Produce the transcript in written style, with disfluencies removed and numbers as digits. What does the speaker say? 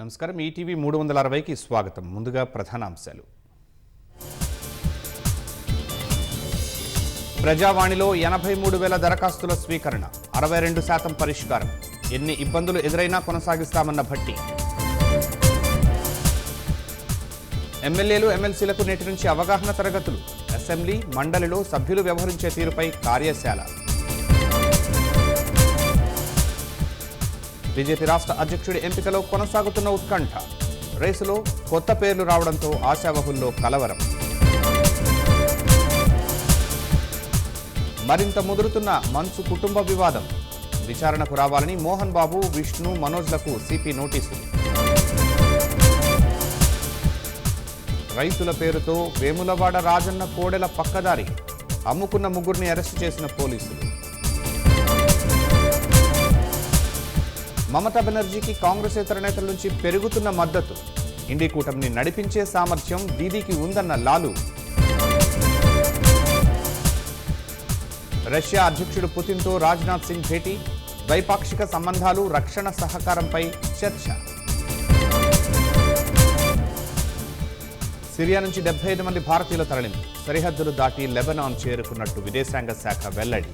నమస్కారం. ఈటీవీ 360కి స్వాగతం. ముందుగా ప్రధానాంశాలు. ప్రజావాణిలో 83,000 దరఖాస్తుల స్వీకరణ, 62% పరిష్కారం. ఎన్ని ఇబ్బందులు ఎదురైనా కొనసాగిస్తామన్న భట్టి. ఎమ్మెల్యేలు ఎమ్మెల్సీలకు నేటి నుంచి అవగాహన తరగతులు. అసెంబ్లీ మండలిలో సభ్యులు వ్యవహరించే తీరుపై కార్యశాల. బీజేపీ రాష్ట్ర అధ్యక్షుడి ఎంపికలో కొనసాగుతున్న ఉత్కంఠ. రేసులో కొత్త పేర్లు రావడంతో ఆశావహుల్లో కలవరం. మరింత ముదురుతున్న మన్సు కుటుంబ వివాదం. విచారణకు రావాలని మోహన్ బాబు, విష్ణు, మనోజ్లకు సిపి నోటీసులు. రైతుల పేరుతో వేములవాడ రాజన్న కోడెల పక్కదారి. అమ్ముకున్న ముగ్గురిని అరెస్టు చేసిన పోలీసులు. మమతా బెనర్జీకి కాంగ్రెసేతర నేతల నుంచి పెరుగుతున్న మద్దతు. ఇండి కూటమిని నడిపించే సామర్థ్యం దీదీకి ఉందన్న లాలు. రష్యా అధ్యక్షుడు పుతిన్తో రాజ్నాథ్ సింగ్ భేటీ. ద్వైపాక్షిక సంబంధాలు, రక్షణ సహకారంపై చర్చ. సిరియా నుంచి 75 మంది భారతీయుల తరలింపు. సరిహద్దులు దాటి లెబనాన్ చేరుకున్నట్టు విదేశాంగ శాఖ వెల్లడి.